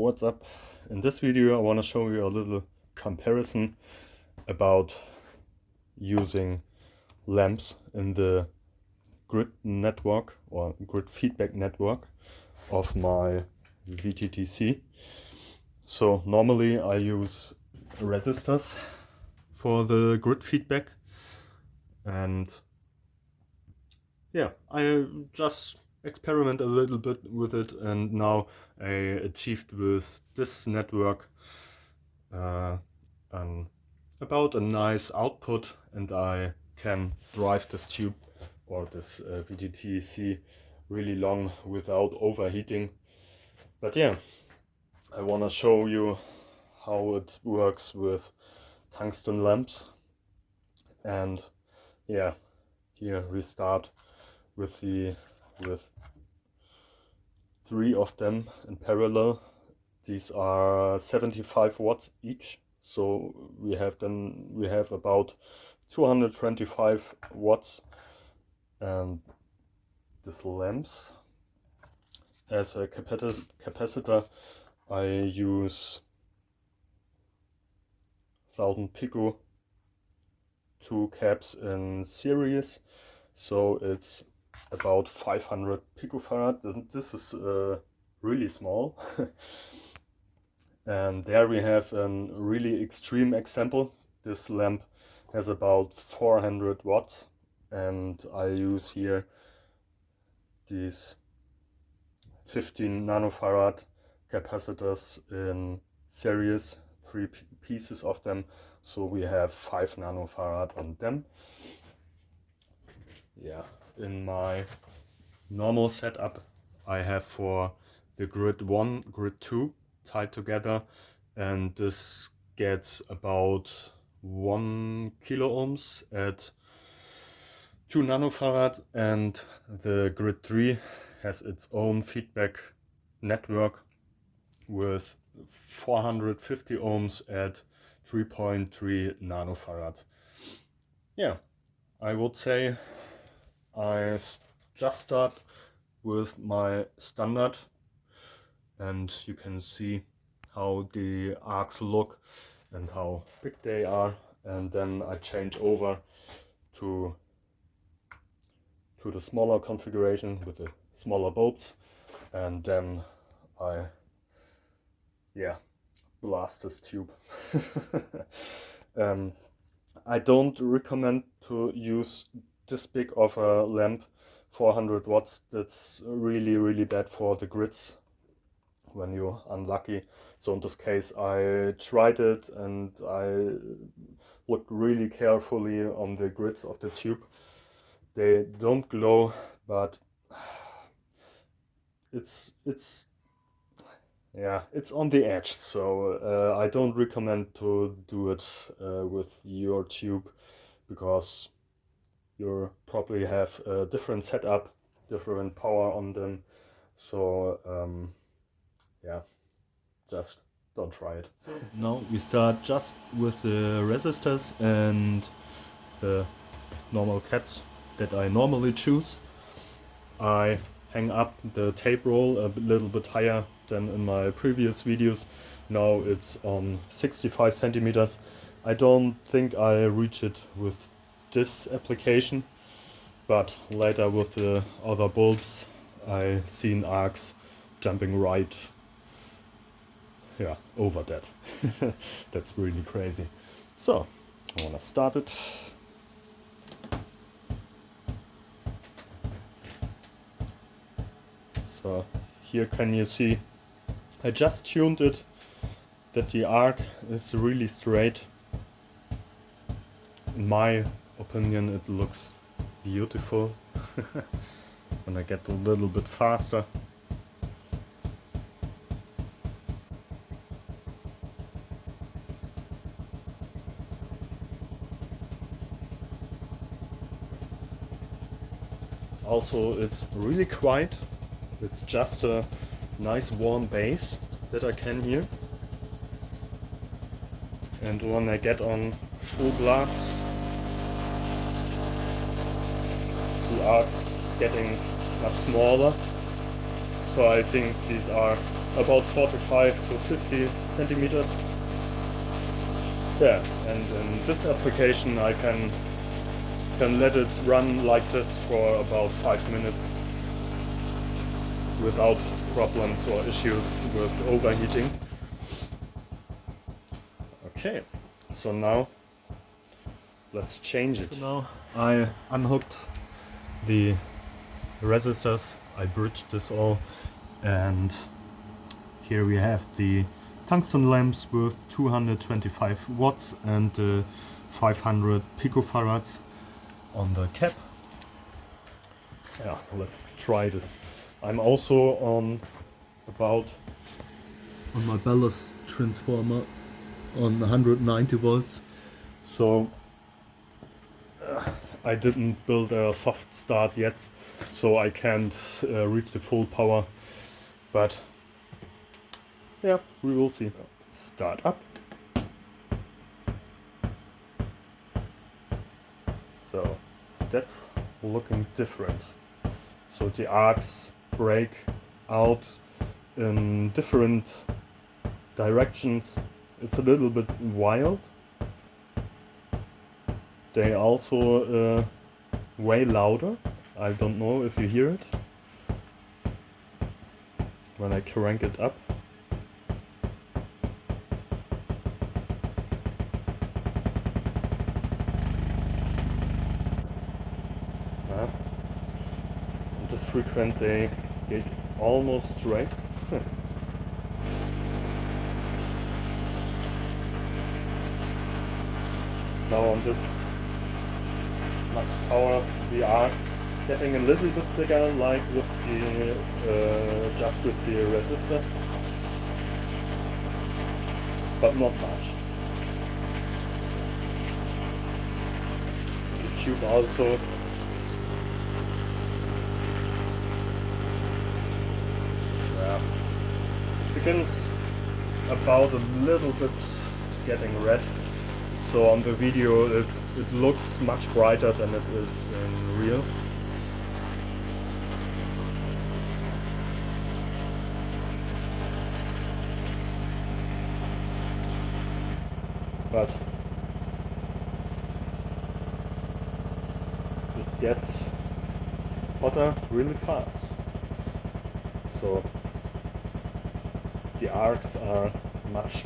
What's up? In this video I want to show you a little comparison about using lamps in the grid network or grid feedback network of my VTTC. So normally I use resistors for the grid feedback, and yeah, I just experiment a little bit with it, and now I achieved with this network about a nice output, and I can drive this tube or this VTTC really long without overheating. But yeah, I want to show you how it works with tungsten lamps. And yeah, here we start with three of them in parallel. These are 75 watts each, so we have about 225 watts. And these lamps, as a capacitor, I use 1000 pico, 2 caps in series, so it's about 500 picofarad. This is really small. And there we have a really extreme example. This lamp has about 400 watts, and I use here these 15 nanofarad capacitors in series, 3 pieces of them, so we have 5 nanofarad on them. Yeah, in my normal setup I have for the grid 1, grid 2 tied together, and this gets about 1 kilo ohms at 2 nanofarad, and the grid 3 has its own feedback network with 450 ohms at 3.3 nanofarad. Yeah, I would say I just start with my standard, and you can see how the arcs look and how big they are, and then I change over to the smaller configuration with the smaller bulbs, and then I blast this tube. I don't recommend to use this big of a lamp, 400 watts. That's really bad for the grids when you're unlucky. So in this case I tried it, and I looked really carefully on the grids of the tube. They don't glow, but it's on the edge, so I don't recommend to do it with your tube, because you probably have a different setup, different power on them. So yeah, just don't try it. Now we start just with the resistors and the normal caps that I normally choose. I hang up the tape roll a little bit higher than in my previous videos. Now it's on 65 centimeters. I don't think I reach it with this application, but later with the other bulbs I seen arcs jumping right over that. That's really crazy. So I wanna start it. So here can you see I just tuned it that the arc is really straight. In my opinion it looks beautiful. When I get a little bit faster. Also it's really quiet. It's just a nice warm bass that I can hear. And when I get on full blast, the arcs getting much smaller. So I think these are about 45 to 50 centimeters. Yeah, and in this application I can let it run like this for about 5 minutes without problems or issues with overheating. Okay, so now let's change it. So now I unhooked the resistors, I bridged this all, and here we have the tungsten lamps with 225 watts and 500 picofarads on the cap. Yeah, let's try this. I'm also on my ballast transformer on 190 volts, so I didn't build a soft start yet, so I can't reach the full power, but yeah, we will see. Start up. So that's looking different. So the arcs break out in different directions. It's a little bit wild. They also way louder. I don't know if you hear it when I crank it up. And the frequency they get almost straight. Now on this max power, the arcs getting a little bit bigger, like with the just with the resistors, but not much. The tube also begins about a little bit getting red. So on the video it looks much brighter than it is in real. But it gets hotter really fast. So the arcs are much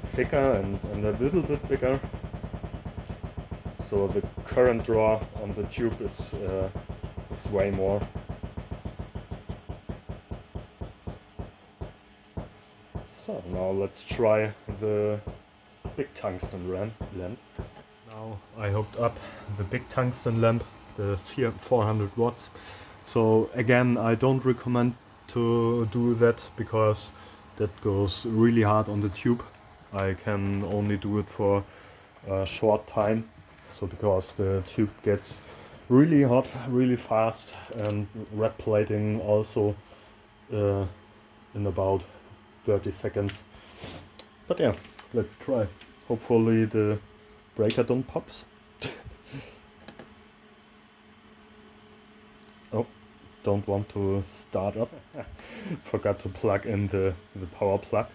thicker and a little bit bigger. So the current draw on the tube is way more. So now let's try the big tungsten lamp. Now I hooked up the big tungsten lamp, the 400 watts. So again, I don't recommend to do that because that goes really hard on the tube. I can only do it for a short time. So because the tube gets really hot really fast, and red plating also in about 30 seconds. But yeah, let's try. Hopefully the breaker don't pops. Oh, don't want to start up. Forgot to plug in the power plug.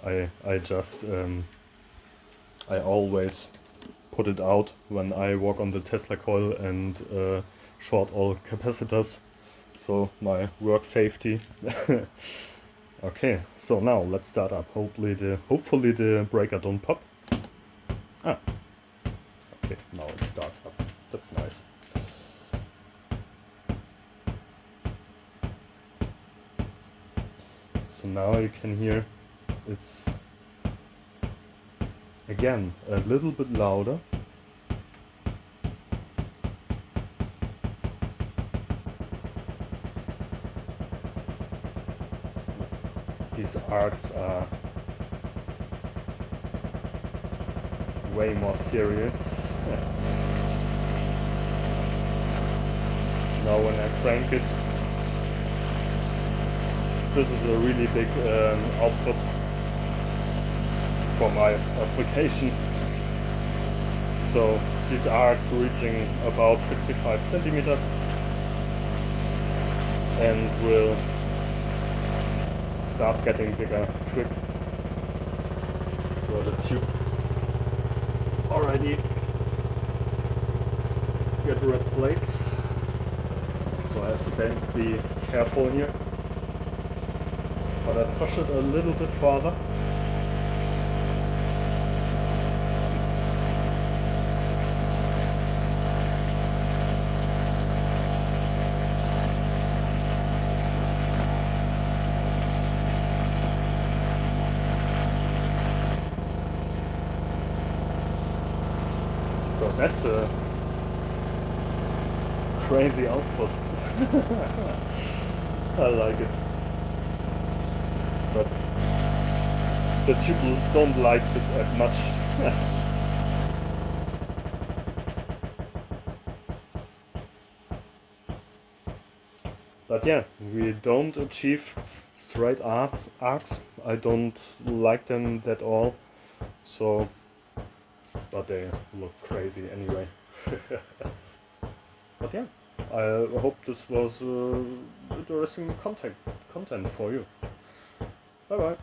I just I always put it out when I walk on the Tesla coil and short all capacitors, so my work safety. Okay, so now let's start up. Hopefully the breaker don't pop. Ah, okay, now it starts up. That's nice. So now you can hear it's again a little bit louder. These arcs are way more serious. Now when I crank it, this is a really big output for my application. So these arcs reaching about 55 centimeters and will start getting bigger quick. So the tube already get red plates. So I have to be careful here. But I push it a little bit farther. So that's a crazy output. I like it. But the tube don't like it that much. But yeah, we don't achieve straight arcs. I don't like them at all. So, but they look crazy anyway. But yeah, I hope this was interesting content for you. Bye bye.